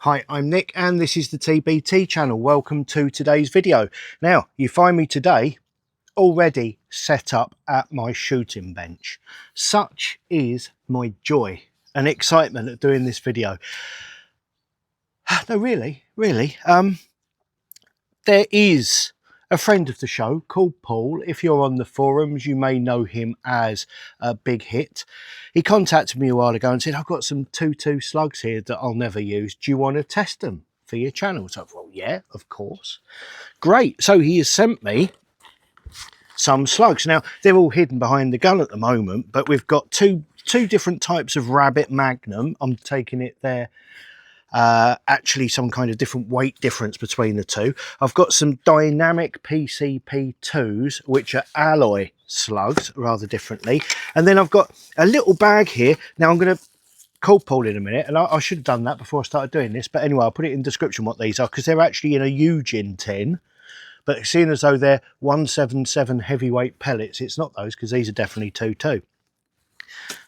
Hi, I'm Nick and this is the TBT channel. Welcome to today's video. Now, you find me today already set up at my shooting bench. Such is my joy and excitement at doing this video. No, really. There is a friend of the show called Paul. If you're on the forums, you may know him as Bighit. He contacted me a while ago and said, I've got some 2.2 slugs here that I'll never use. Do you want to test them for your channel? So I thought, well, yeah, of course. Great. So he has sent me some slugs. Now, they're all hidden behind the gun at the moment, but we've got two different types of rabbit magnum. I'm taking it there. Actually some kind of different weight difference between the two. I've got some dynamic PCP2s, which are alloy slugs, rather differently. And then I've got a little bag here. Now I'm going to call Paul in a minute, and I should have done that before I started doing this. But anyway, I'll put it in the description what these are, because they're actually in a Eugene tin. But seeing as though they're 177 heavyweight pellets, it's not those, because these are definitely 2.2.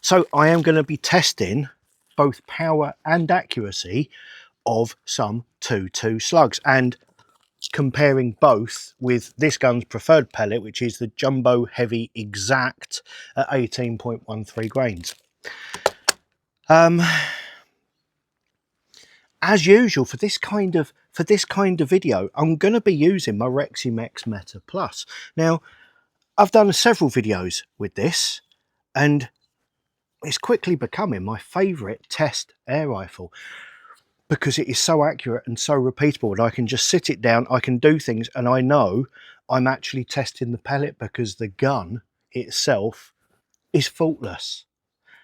So I am going to be testing both power and accuracy of some 2.2 slugs and comparing both with this gun's preferred pellet, which is the Jumbo Heavy Exact at 18.13 grains. As usual for this kind of video, I'm going to be using my Reximex Meta Plus. Now, I've done several videos with this, and it's quickly becoming my favourite test air rifle because it is so accurate and so repeatable, and I can just sit it down, I can do things, and I know I'm actually testing the pellet because the gun itself is faultless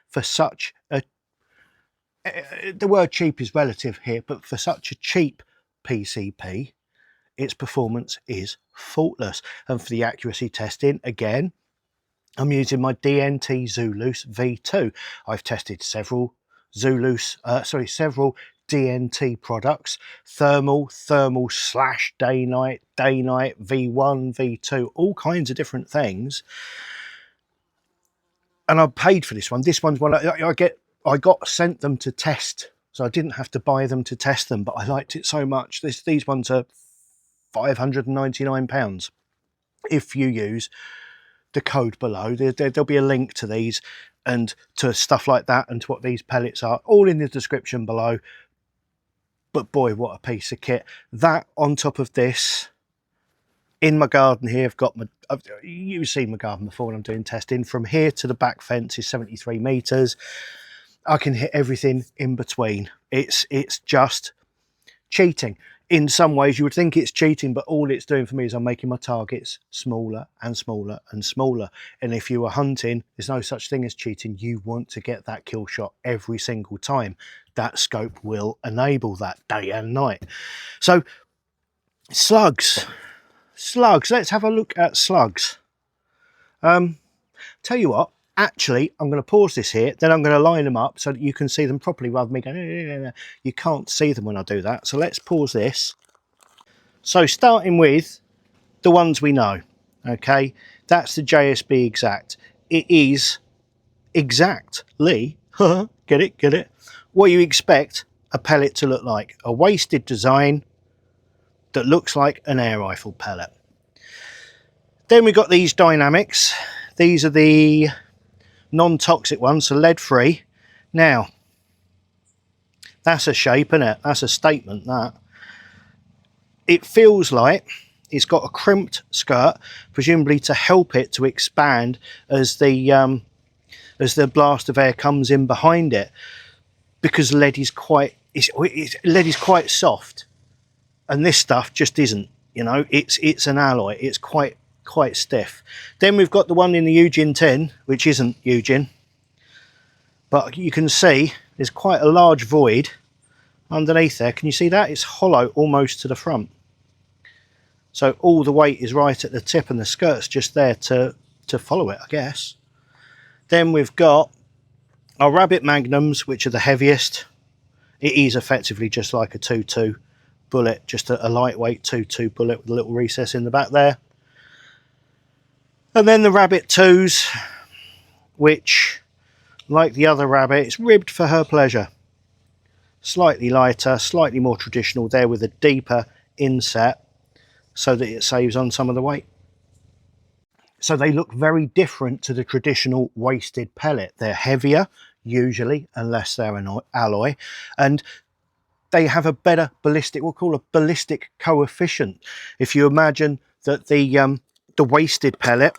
for such a... the word cheap is relative here, but for such a cheap PCP, its performance is faultless. And for the accuracy testing, again, I'm using my DNT Zulus V2. I've tested several several DNT products, thermal slash day night, V1, V2, all kinds of different things. And I paid for this one. This one's one I got sent them to test, so I didn't have to buy them to test them, but I liked it so much. These ones are £599 if you use the code below. There'll be a link to these and to stuff like that and to what these pellets are, all in the description below. But boy, what a piece of kit. That on top of this, in my garden here, I've got you've seen my garden before when I'm doing testing. From here to the back fence is 73 meters. I can hit everything in between. It's just cheating. In some ways you would think it's cheating, but all it's doing for me is I'm making my targets smaller and smaller and smaller. And if you were hunting, there's no such thing as cheating. You want to get that kill shot every single time. That scope will enable that day and night. So slugs, let's have a look at slugs. Tell you what, actually, I'm going to pause this here, then I'm going to line them up so that you can see them properly rather than me going, you can't see them when I do that. So let's pause this. So starting with the ones we know, okay, that's the JSB Exact. It is exactly, get it, what you expect a pellet to look like. A wasted design that looks like an air rifle pellet. Then we've got these dynamics. These are the non-toxic ones, so lead-free. Now, that's a shape, isn't it? That's a statement, that. It feels like it's got a crimped skirt, presumably to help it to expand as the blast of air comes in behind it, because lead is quite soft, and this stuff just isn't. You know, it's an alloy. It's quite stiff. Then we've got the one in the Eugene tin, which isn't Eugene, but you can see there's quite a large void underneath there. Can you see that? It's hollow almost to the front, so all the weight is right at the tip and the skirt's just there to follow it, I guess. Then we've got our rabbit magnums, which are the heaviest. It is effectively just like a 2.2 bullet, just a lightweight 2.2 bullet with a little recess in the back there. And then the rabbit 2s, which, like the other rabbit, it's ribbed for her pleasure. slightly lighter, slightly more traditional there with a deeper inset so that it saves on some of the weight. So they look very different to the traditional wasted pellet. They're heavier usually, unless they're an alloy, and they have a better ballistic, we'll call a ballistic coefficient. If you imagine that the wasted pellet,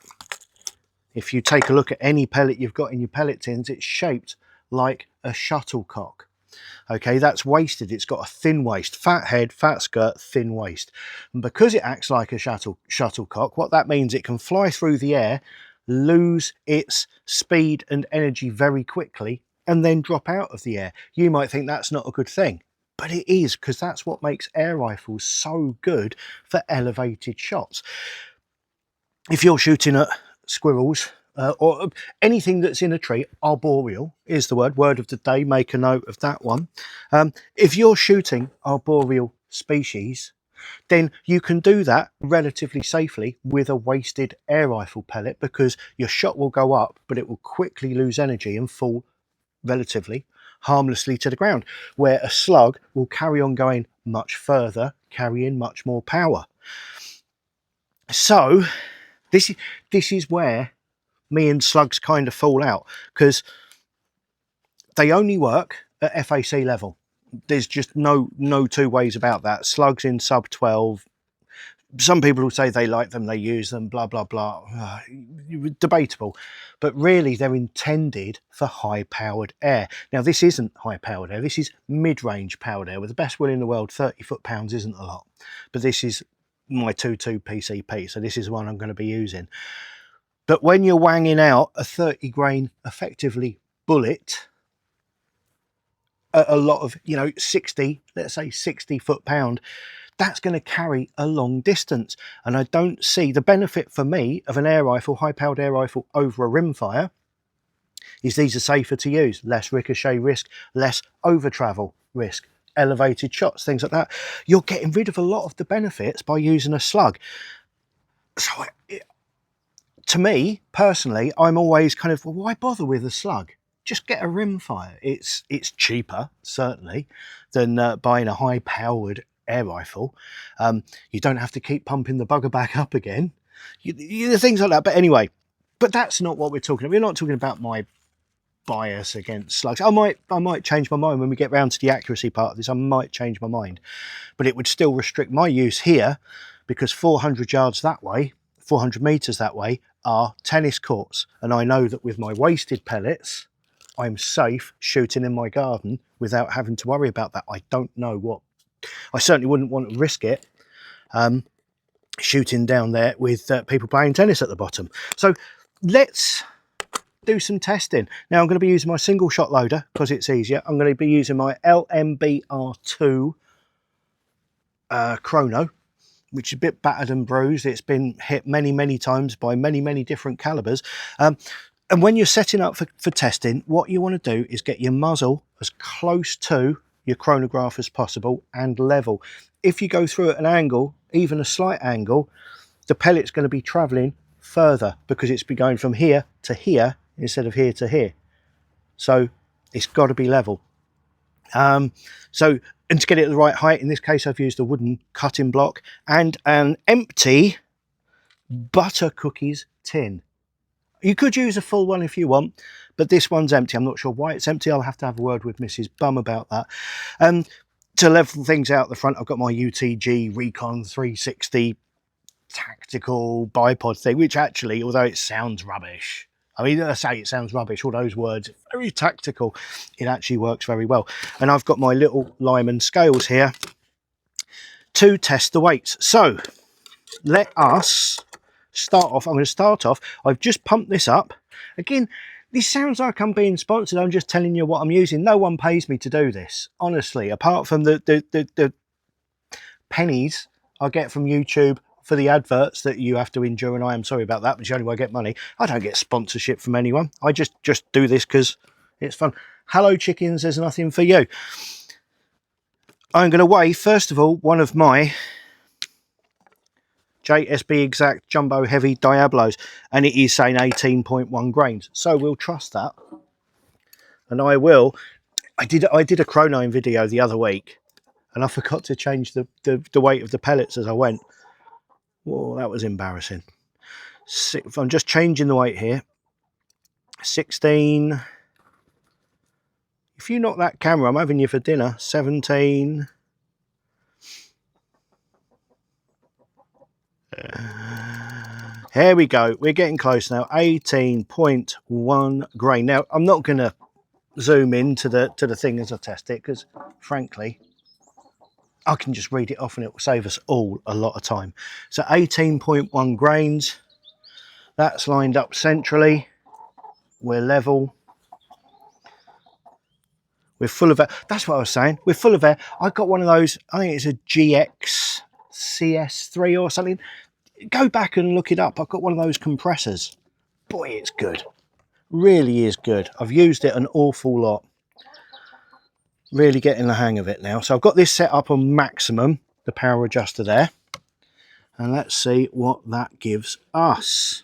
if you take a look at any pellet you've got in your pellet tins, it's shaped like a shuttlecock. Okay, that's wasted. It's got a thin waist, fat head, fat skirt, thin waist. And because it acts like a shuttlecock, what that means, it can fly through the air, lose its speed and energy very quickly, and then drop out of the air. You might think that's not a good thing, but it is, because that's what makes air rifles so good for elevated shots. If you're shooting at squirrels or anything that's in a tree, arboreal is the word of the day, make a note of that one. If you're shooting arboreal species, then you can do that relatively safely with a wasted air rifle pellet, because your shot will go up, but it will quickly lose energy and fall relatively harmlessly to the ground, where a slug will carry on going much further, carrying much more power. So this is where me and slugs kind of fall out, because they only work at FAC level. There's just no two ways about that. Slugs in sub 12, some people will say they like them, they use them, blah blah blah, debatable, but really they're intended for high powered air. Now this isn't high powered air, this is mid-range powered air. With the best will in the world, 30 foot-pounds isn't a lot, but this is my 2.2 PCP, so this is one I'm going to be using. But when you're wanging out a 30 grain effectively bullet at a lot of, 60, let's say 60 foot-pound, that's going to carry a long distance. And I don't see the benefit for me of an air rifle, high-powered air rifle over a rimfire, is these are safer to use, less ricochet risk, less over travel risk, elevated shots, things like that. You're getting rid of a lot of the benefits by using a slug. So to me personally, I'm always kind of, well, why bother with a slug? Just get a rimfire. It's cheaper certainly than buying a high-powered air rifle. You don't have to keep pumping the bugger back up again. Things like that. But anyway, but that's not what we're talking about. We're not talking about my bias against slugs. I might change my mind when we get round to the accuracy part of this. I might change my mind, but it would still restrict my use here, because 400 yards that way, 400 meters that way, are tennis courts, and I know that with my wasted pellets I'm safe shooting in my garden without having to worry about that. I don't know what, I certainly wouldn't want to risk it shooting down there with people playing tennis at the bottom. So let's do some testing. Now I'm going to be using my single shot loader because it's easier. I'm going to be using my LMBR2 Chrono, which is a bit battered and bruised. It's been hit many times by many different calibers. And when you're setting up for testing, what you want to do is get your muzzle as close to your chronograph as possible and level. If you go through at an angle, even a slight angle, the pellet's going to be traveling further because it's be going from here to here instead of here to here. So it's got to be level. And to get it at the right height, in this case I've used a wooden cutting block and an empty butter cookies tin. You could use a full one if you want, but this one's empty. I'm not sure why it's empty. I'll have to have a word with Mrs. Bum about that. To level things out the front, I've got my UTG Recon 360 tactical bipod thing, which actually, although it sounds rubbish, I mean, I say it sounds rubbish, all those words, very tactical, it actually works very well. And I've got my little Lyman scales here to test the weights. So let us start off. I'm going to start off. I've just pumped this up. Again, this sounds like I'm being sponsored. I'm just telling you what I'm using. No one pays me to do this, honestly, apart from the pennies I get from YouTube for the adverts that you have to endure, and I am sorry about that, but it's the only way I get money. I don't get sponsorship from anyone. I just do this because it's fun. Hello chickens, there's nothing for you. I'm going to weigh, first of all, one of my JSB Exact Jumbo Heavy Diablos, and it is saying 18.1 grains. So we'll trust that. And I will I did a chrono video the other week, and I forgot to change the weight of the pellets as I went. Whoa, that was embarrassing. I'm just changing the weight here. 16. If you knock that camera, I'm having you for dinner. 17. Here we go. We're getting close now. 18.1 grain. Now, I'm not going to zoom into the thing as I test it, because frankly, I can just read it off and it will save us all a lot of time. So 18.1 grains. That's lined up centrally. We're level. We're full of air. That's what I was saying. We're full of air. I got one of those, I think it's a GX CS3 or something. Go back and look it up. I've got one of those compressors. Boy, it's good. Really is good. I've used it an awful lot. Really getting the hang of it now. So I've got this set up on maximum, the power adjuster there. And let's see what that gives us.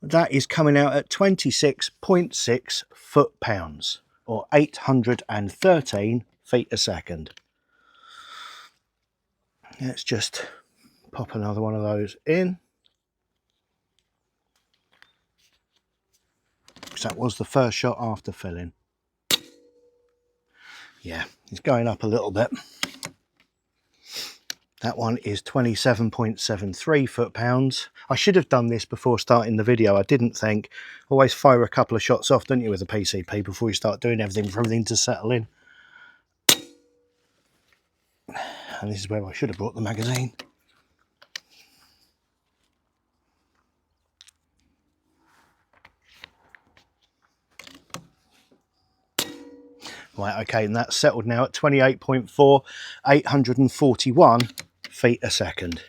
That is coming out at 26.6 foot-pounds, or 813 feet a second. Let's just pop another one of those in. So that was the first shot after filling. Yeah, it's going up a little bit. That one is 27.73 foot-pounds. I should have done this before starting the video. I didn't think. Always fire a couple of shots off, don't you, with a PCP before you start doing everything for everything to settle in. And this is where I should have brought the magazine. Right, okay, and that's settled now at 28.4, 841 feet a second.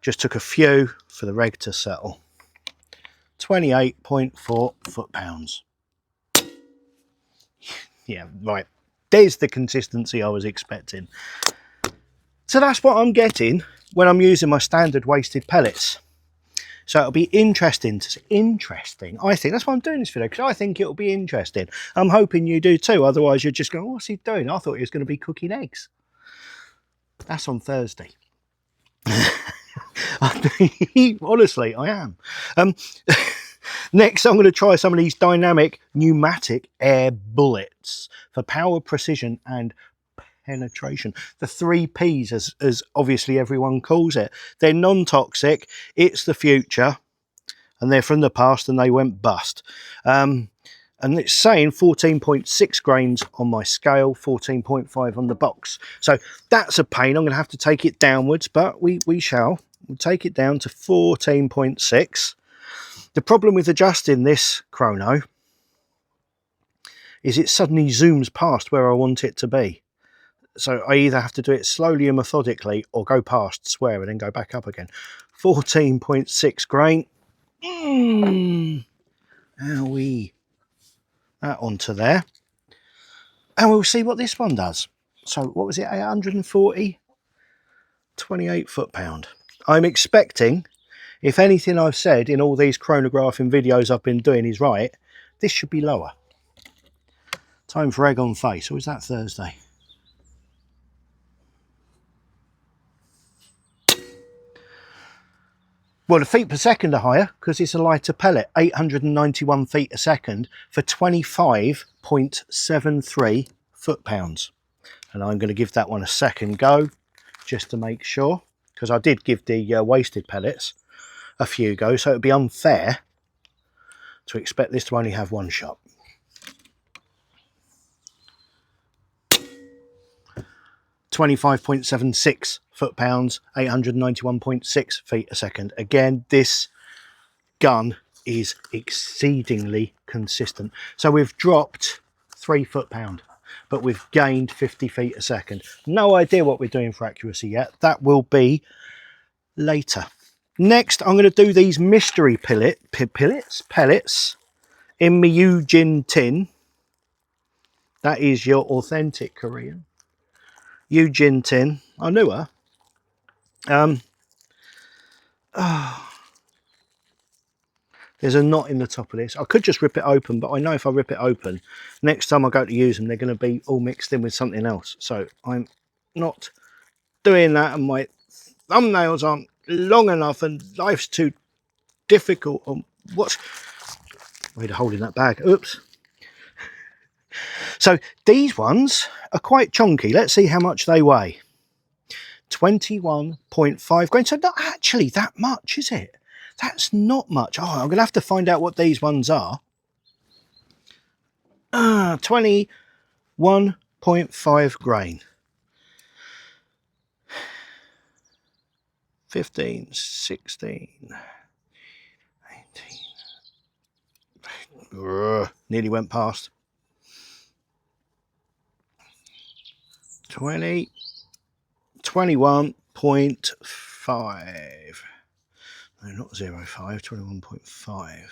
Just took a few for the reg to settle. 28.4 foot-pounds. Yeah, right. There's the consistency I was expecting. So that's what I'm getting when I'm using my standard wasted pellets. So it'll be interesting. I think that's why I'm doing this video, because I think it'll be interesting. I'm hoping you do too. Otherwise, you're just going, oh, what's he doing? I thought he was going to be cooking eggs. That's on Thursday. Honestly, I am. Next, I'm going to try some of these dynamic pneumatic air bullets for power, precision, and penetration. The 3 Ps, as obviously everyone calls it. They're non-toxic, it's the future, and they're from the past and they went bust. And it's saying 14.6 grains on my scale, 14.5 on the box. So that's a pain. I'm going to have to take it downwards, but we shall. We'll take it down to 14.6. The problem with adjusting this chrono is it suddenly zooms past where I want it to be. So I either have to do it slowly and methodically or go past, swear, and then go back up again. 14.6 grain. Owie. That onto there. And we'll see what this one does. So what was it, 840? 28 foot-pound. I'm expecting, if anything I've said in all these chronographing videos I've been doing is right, this should be lower. Time for egg on face. Or is that Thursday? Well, the feet per second are higher because it's a lighter pellet, 891 feet a second for 25.73 foot-pounds. And I'm going to give that one a second go just to make sure, because I did give the wasted pellets a few goes, so it would be unfair to expect this to only have one shot. .76 foot-pounds, 891.6 feet a second. Again, this gun is exceedingly consistent. So we've dropped 3 foot-pound, but we've gained 50 feet a second. No idea what we're doing for accuracy yet. That will be later. Next, I'm going to do these mystery pellets in my Eugene tin. That is your authentic Korean. Eugene tin. I knew her. The There's a knot in the top of this. I could just rip it open, but I know if I rip it open, next time I go to use them, they're going to be all mixed in with something else. So I'm not doing that, and my thumbnails aren't long enough, and life's too difficult. What's way to hold in that bag? Oops. So these ones are quite chunky. Let's see how much they weigh. 21.5 grains. So not actually that much, is it? That's not much. Oh, I'm going to have to find out what these ones are. 21.5 grain. 15, 16, 18. Nearly went past. 20, 21.5. No, not 0.5, 21.5.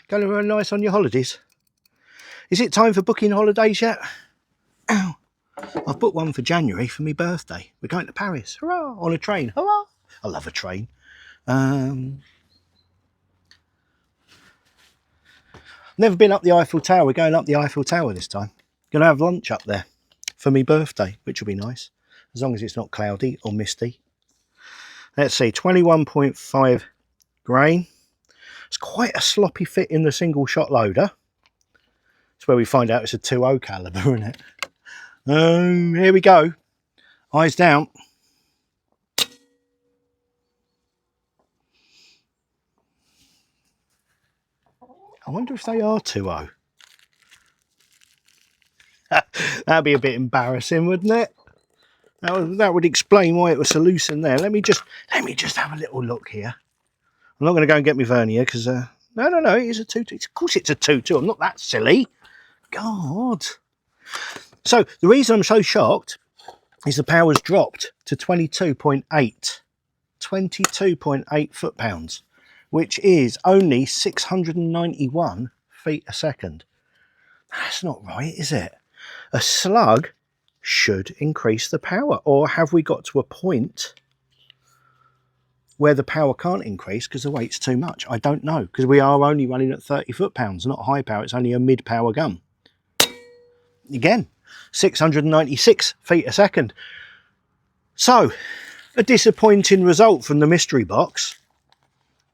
Going around nice on your holidays? Is it time for booking holidays yet? Ow. I've booked one for January for my birthday. We're going to Paris. Hurrah! On a train. Hurrah! I love a train. Never been up the Eiffel Tower. We're going up the Eiffel Tower this time. Going to have lunch up there for my birthday, which will be nice. As long as it's not cloudy or misty. Let's see, 21.5 grain. It's quite a sloppy fit in the single shot loader. It's where we find out it's a 2.0 caliber, isn't it? Here we go. Eyes down. I wonder if they are 2.0. That'd be a bit embarrassing, wouldn't it? That would explain why it was so loose in there. Let me just have a little look here. I'm not going to go and get my vernier because no, it is a 2.2. Of course it's a 2.2. I'm not that silly. God. So the reason I'm so shocked is the power's dropped to 22.8. 22.8 foot-pounds, which is only 691 feet a second. That's not right, is it? A slug should increase the power, or have we got to a point where the power can't increase because the weight's too much? I don't know, because we are only running at 30 foot-pounds, not high power. It's only a mid-power gun. Again, 696 feet a second. So, a disappointing result from the mystery box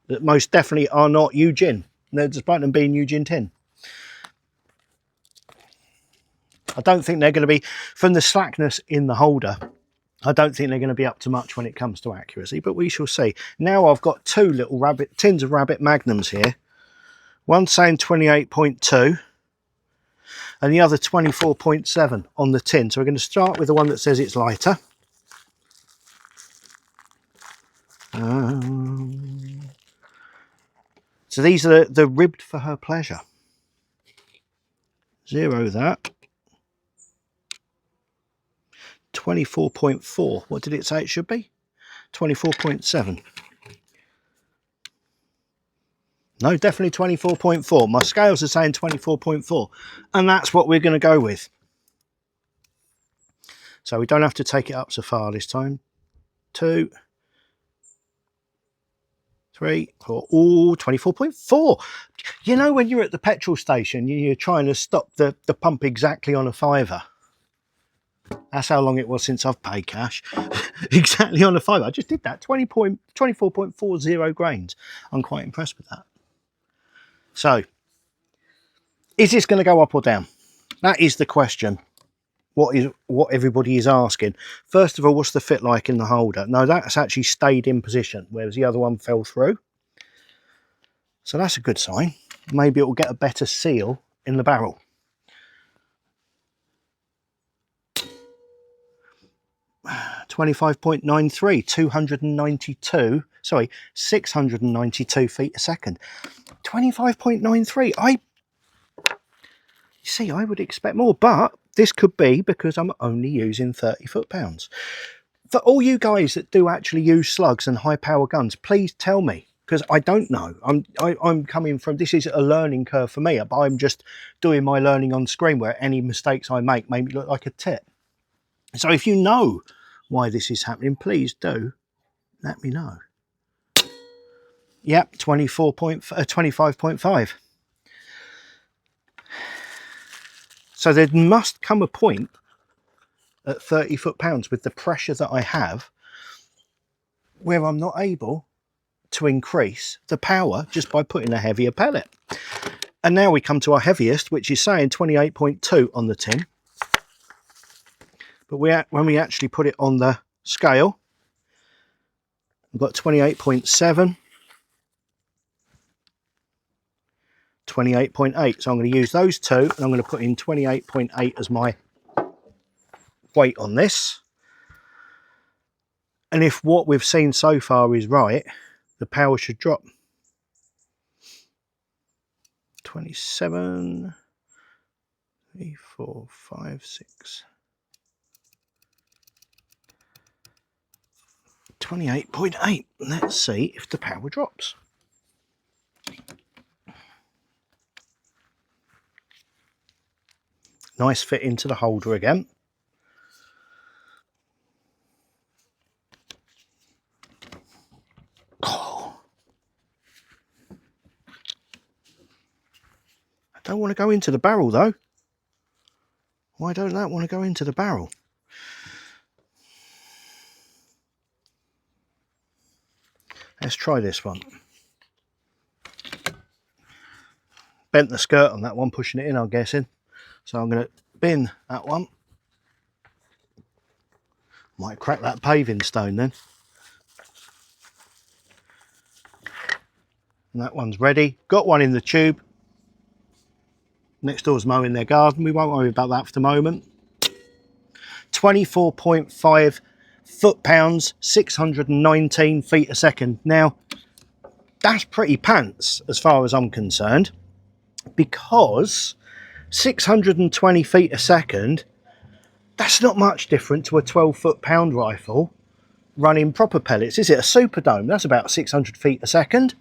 that most definitely are not Eugene, despite them being Eugene tin. I don't think they're going to be, from the slackness in the holder, I don't think they're going to be up to much when it comes to accuracy, but we shall see. Now I've got two little tins of rabbit magnums here. One saying 28.2 and the other 24.7 on the tin. So we're going to start with the one that says it's lighter. So these are the ribbed for her pleasure. Zero that. 24.4. What did it say it should be? 24.7. No, definitely 24.4. My scales are saying 24.4. And that's what we're going to go with. So we don't have to take it up so far this time. 2, 3, 4. Oh, 24.4. You know when you're at the petrol station, you're trying to stop the pump exactly on a fiver. That's how long it was since I've paid cash. Exactly on a fiver. I just did that. 24.40 grains. I'm quite impressed with that. So, is this going to go up or down? That is the question. What everybody is asking. First of all, what's the fit like in the holder? No, that's actually stayed in position, whereas the other one fell through. So that's a good sign. Maybe it will get a better seal in the barrel. $25.93, 692 feet a second. 25.93. You see, I would expect more, but this could be because I'm only using 30 foot-pounds. For all you guys that do actually use slugs and high power guns, please tell me, because I don't know. I'm coming from, this is a learning curve for me. I'm just doing my learning on screen where any mistakes I make me look like a tit. So if you know why this is happening, please do let me know. Yep, 25.5. So there must come a point at 30 foot-pounds with the pressure that I have where I'm not able to increase the power just by putting a heavier pellet. And now we come to our heaviest, which is saying 28.2 on the tin. But when we actually put it on the scale, we've got 28.7, 28.8. So I'm going to use those two, and I'm going to put in 28.8 as my weight on this. And if what we've seen so far is right, the power should drop. 27, 3, 4, 5, 6. 28.8. Let's see if the power drops. Nice fit into the holder again. Oh. I don't want to go into the barrel though. Why don't that want to go into the barrel? Let's try this one. Bent the skirt on that one, pushing it in, I'm guessing. So I'm going to bin that one. Might crack that paving stone then. And that one's ready. Got one in the tube. Next door's mowing their garden. We won't worry about that for the moment. 24.5 foot-pounds, 619 feet a second. Now, that's pretty pants as far as I'm concerned, because 620 feet a second, that's not much different to a 12 foot-pound rifle running proper pellets, is it? A Superdome, that's about 600 feet a second.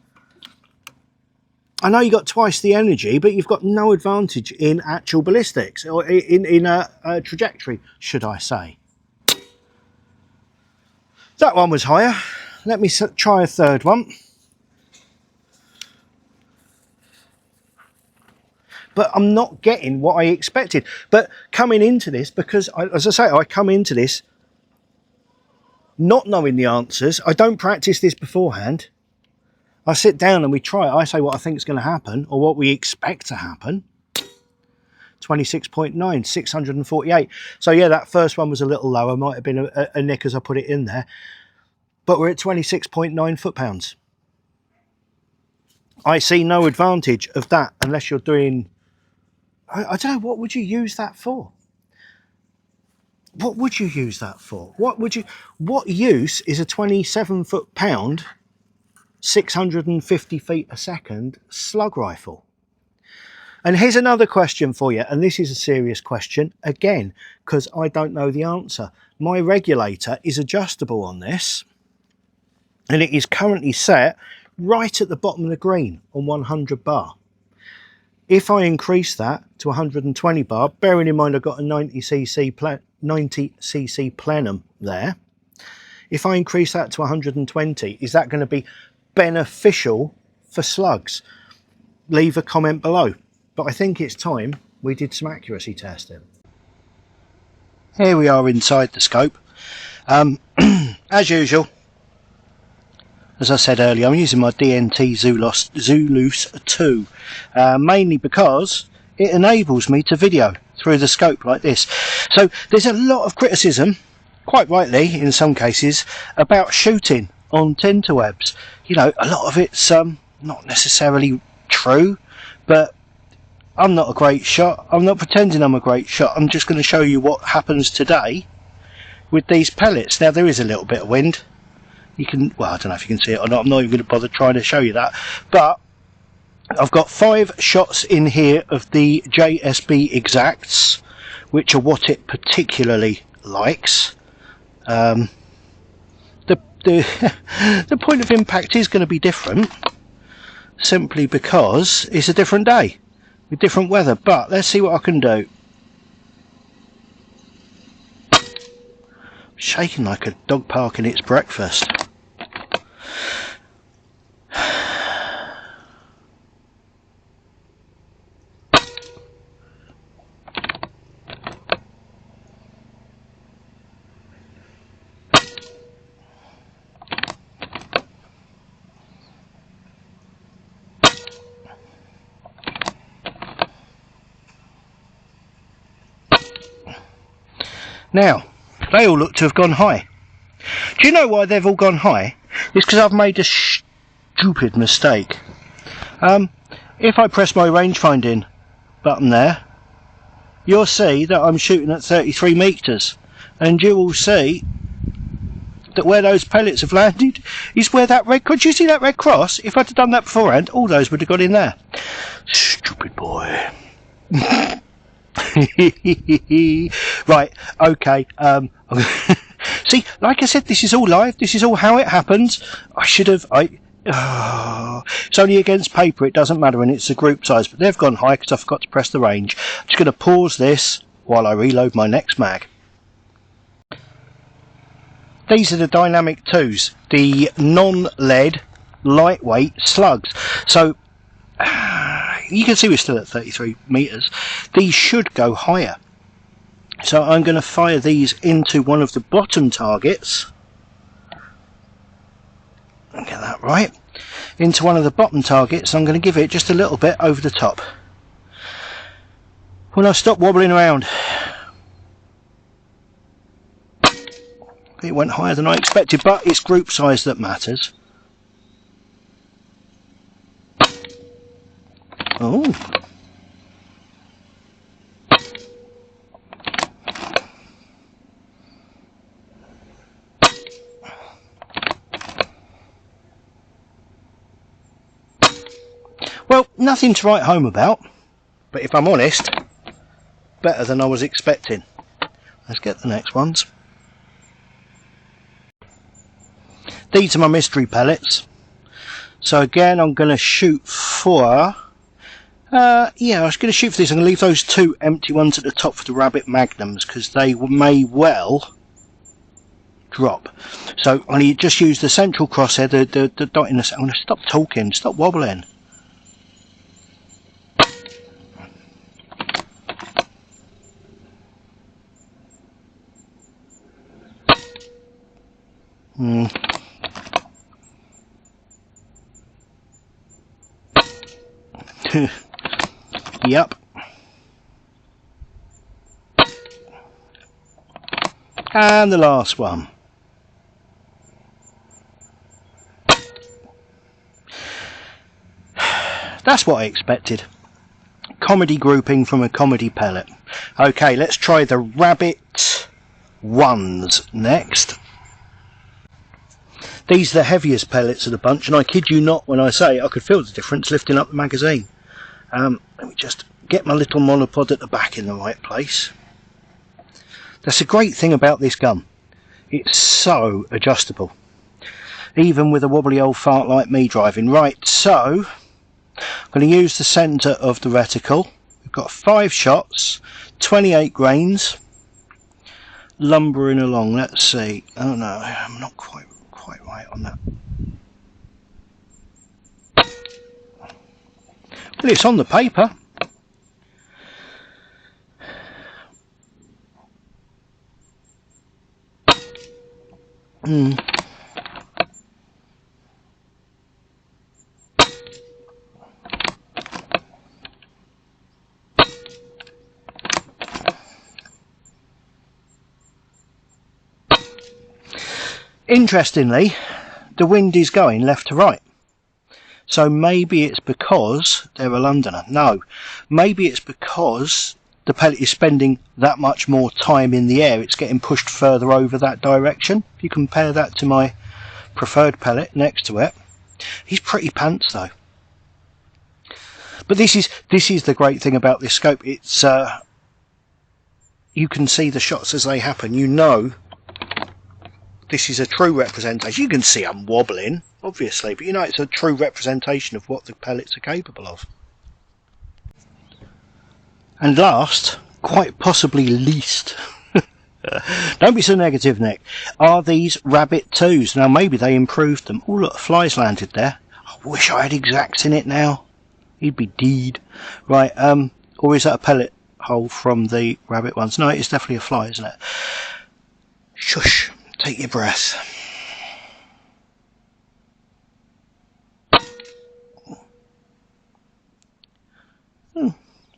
I know you got twice the energy, but you've got no advantage in actual ballistics, or in a trajectory, should I say. That one was higher. Let me try a third one. But I'm not getting what I expected. But coming into this, because, as I say, I come into this not knowing the answers. I don't practice this beforehand. I sit down and we try it. I say what I think is going to happen, or what we expect to happen. 26.9, 648. So yeah, that first one was a little lower. Might have been a nick as I put it in there. But we're at 26.9 foot-pounds. I see no advantage of that unless you're doing... I don't know, what would you use that for? What would you use that for? What use is a 27 foot-pound, 650 feet a second slug rifle? And here's another question for you, and this is a serious question, again, because I don't know the answer. My regulator is adjustable on this, and it is currently set right at the bottom of the green on 100 bar. If I increase that to 120 bar, bearing in mind I've got a 90cc plenum there, if I increase that to 120, is that going to be beneficial for slugs? Leave a comment below. But I think it's time we did some accuracy testing. Here we are inside the scope. As usual, as I said earlier, I'm using my DNT Zulus 2, mainly because it enables me to video through the scope like this. So there's a lot of criticism, quite rightly in some cases, about shooting on tinterwebs. You know, a lot of it's not necessarily true, but I'm not a great shot. I'm not pretending I'm a great shot. I'm just going to show you what happens today with these pellets. Now, there is a little bit of wind. You can, well, I don't know if you can see it or not. I'm not even going to bother trying to show you that. But I've got 5 shots in here of the JSB Exacts, which are what it particularly likes. The point of impact is going to be different, simply because it's a different day with different weather. But let's see what I can do. Shaking like a dog parking its breakfast. Now, they all look to have gone high. Do you know why they've all gone high? It's because I've made a stupid mistake. If I press my range-finding button there, you'll see that I'm shooting at 33 metres, and you will see that where those pellets have landed is where that red cross. Do you see that red cross? If I'd have done that beforehand, all those would have got in there. Stupid boy. Right, okay. See, like I said, this is all live. This is all how it happens. I should have. It's only against paper. It doesn't matter, and it's a group size. But they've gone high because I forgot to press the range. I'm just going to pause this while I reload my next mag. These are the dynamic 2s, the non-lead lightweight slugs. So you can see we're still at 33 metres. These should go higher. So I'm going to fire these into one of the bottom targets. Get that right. Into one of the bottom targets. I'm going to give it just a little bit over the top. When I stop wobbling around, it went higher than I expected, but it's group size that matters. Oh. Well, nothing to write home about, but if I'm honest, better than I was expecting. Let's get the next ones. These are my mystery pellets. So again, I'm going to shoot for... yeah, I was going to shoot for this. I'm going to leave those 2 empty ones at the top for the rabbit magnums, because they may well drop. So I'm going to just use the central crosshair, the dot in the... I'm going to stop talking, stop wobbling. Yep. And the last one. That's what I expected. Comedy grouping from a comedy pellet. Okay, let's try the rabbit ones next. These are the heaviest pellets of the bunch, and I kid you not when I say I could feel the difference lifting up the magazine. Let me just get my little monopod at the back in the right place. That's a great thing about this gun. It's so adjustable, even with a wobbly old fart like me driving. Right, so I'm going to use the centre of the reticle. We've got 5 shots, 28 grains, lumbering along. Let's see. Oh no, I'm not quite right on that. Well, it's on the paper. Interestingly, the wind is going left to right. So maybe it's because they're a Londoner. No, maybe it's because the pellet is spending that much more time in the air. It's getting pushed further over that direction. If you compare that to my preferred pellet next to it, he's pretty pants though. But this is the great thing about this scope. It's you can see the shots as they happen. You know this is a true representation. You can see I'm wobbling, obviously, but you know it's a true representation of what the pellets are capable of. And last, quite possibly least, don't be so negative, Nick, are these rabbit 2s. Now maybe they improved them. Oh look, flies landed there. I wish I had exacts in it now. He'd be deed. Right, or is that a pellet hole from the rabbit ones? No, it's definitely a fly, isn't it? Shush. Take your breath.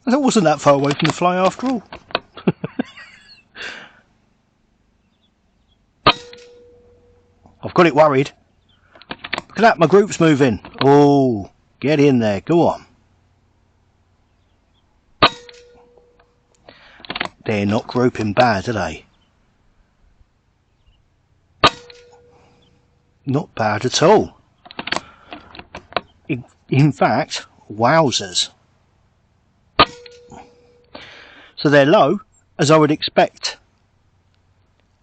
That wasn't that far away from the fly after all. I've got it worried. Look at that, my group's moving. Oh, get in there, go on. They're not grouping bad, are they? Not bad at all. In fact, wowzers. So they're low, as I would expect.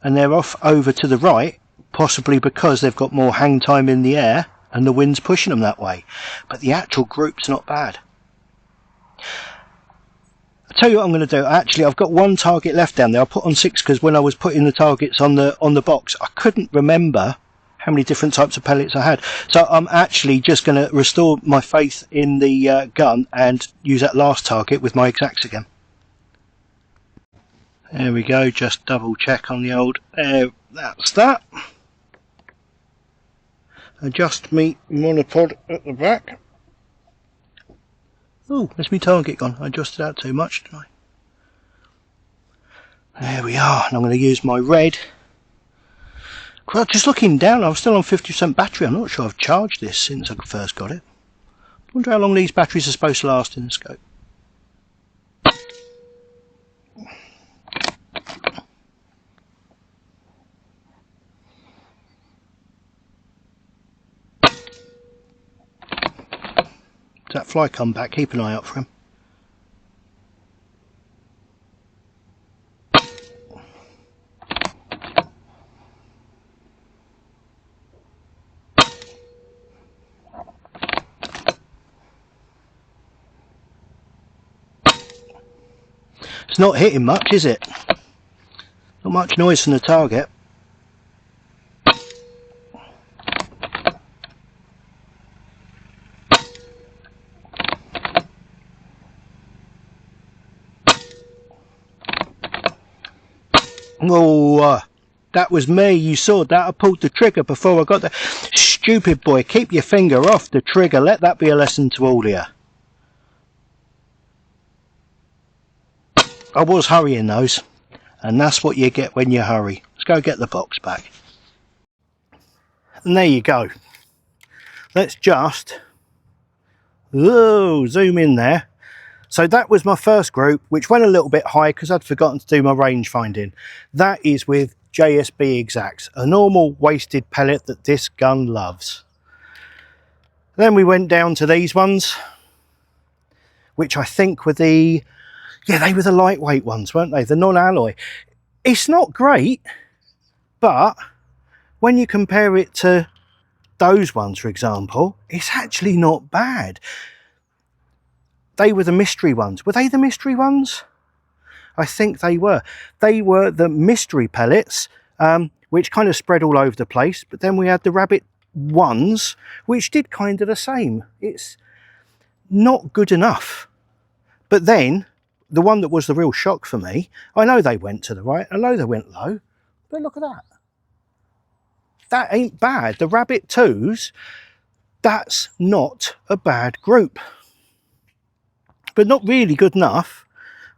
And they're off over to the right, possibly because they've got more hang time in the air and the wind's pushing them that way. But the actual group's not bad. I'll tell you what I'm going to do. Actually, I've got one target left down there. I put on 6 because when I was putting the targets on the box, I couldn't remember how many different types of pellets I had. So I'm actually just going to restore my faith in the gun and use that last target with my exacts again. There we go, just double check on the old, that's that. Adjust me monopod at the back. Oh, there's my target gone. I adjusted that too much, didn't I? There we are, and I'm going to use my red. Well, just looking down, I'm still on 50% battery. I'm not sure I've charged this since I first got it. I wonder how long these batteries are supposed to last in the scope. Does that fly come back? Keep an eye out for him. It's not hitting much, is it? Not much noise from the target. Oh, that was me. You saw that. I pulled the trigger before I got there. Stupid boy, keep your finger off the trigger. Let that be a lesson to all of you. I was hurrying those, and that's what you get when you hurry. Let's go get the box back. And there you go. Let's just zoom in there. So that was my first group, which went a little bit high because I'd forgotten to do my range finding. That is with JSB Exacts, a normal wasted pellet that this gun loves. Then we went down to these ones, which I think were the, yeah, they were the lightweight ones, weren't they? The non-alloy. It's not great, but when you compare it to those ones, for example, it's actually not bad. They were the mystery ones. Were they the mystery ones? I think they were. They were the mystery pellets, which kind of spread all over the place. But then we had the rabbit ones, which did kind of the same. It's not good enough. But then, the one that was the real shock for me, I know they went to the right, I know they went low, but look at that. That ain't bad. The rabbit twos, that's not a bad group. But not really good enough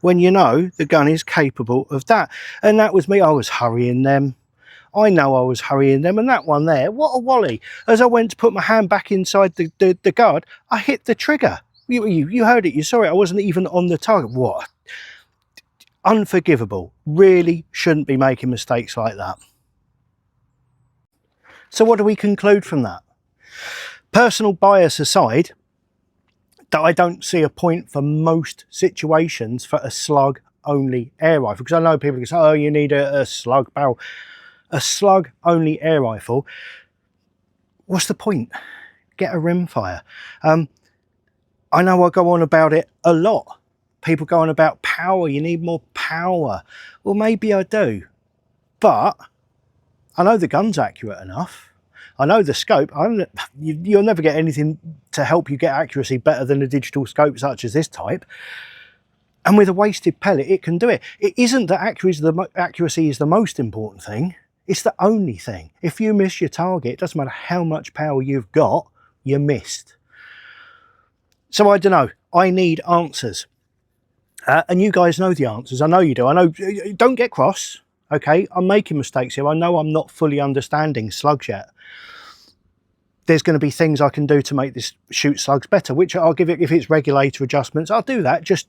when you know the gun is capable of that. And that was me. I was hurrying them. I know I was hurrying them. And that one there, what a wally. As I went to put my hand back inside the guard, I hit the trigger. You heard it, you saw it. I wasn't even on the target. What? Unforgivable. Really shouldn't be making mistakes like that. So what do we conclude from that? Personal bias aside, that I don't see a point for most situations for a slug only air rifle, because I know people can say, oh, you need a slug barrel. A slug only air rifle, what's the point? Get a rimfire. I know I go on about it a lot. People go on about power, you need more power. Well, maybe I do, but I know the gun's accurate enough. I know the scope. You'll never get anything to help you get accuracy better than a digital scope such as this type. And with a wasted pellet, it can do it. It isn't that accuracy is the most important thing. It's the only thing. If you miss your target, it doesn't matter how much power you've got, you missed. So I don't know. I need answers. And you guys know the answers. I know you do. I know. Don't get cross. Okay, I'm making mistakes here. I know I'm not fully understanding slugs yet. There's going to be things I can do to make this shoot slugs better, which I'll give it. If it's regulator adjustments, I'll do that just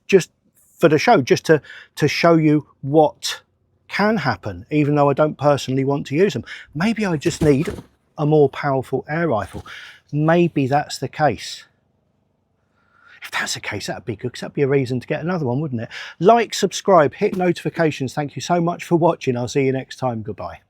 for the show, just to show you what can happen, even though I don't personally want to use them. Maybe I just need a more powerful air rifle. Maybe that's the case. If that's the case, that'd be good, because that'd be a reason to get another one, wouldn't it? Like, subscribe, hit notifications. Thank you so much for watching. I'll see you next time. Goodbye.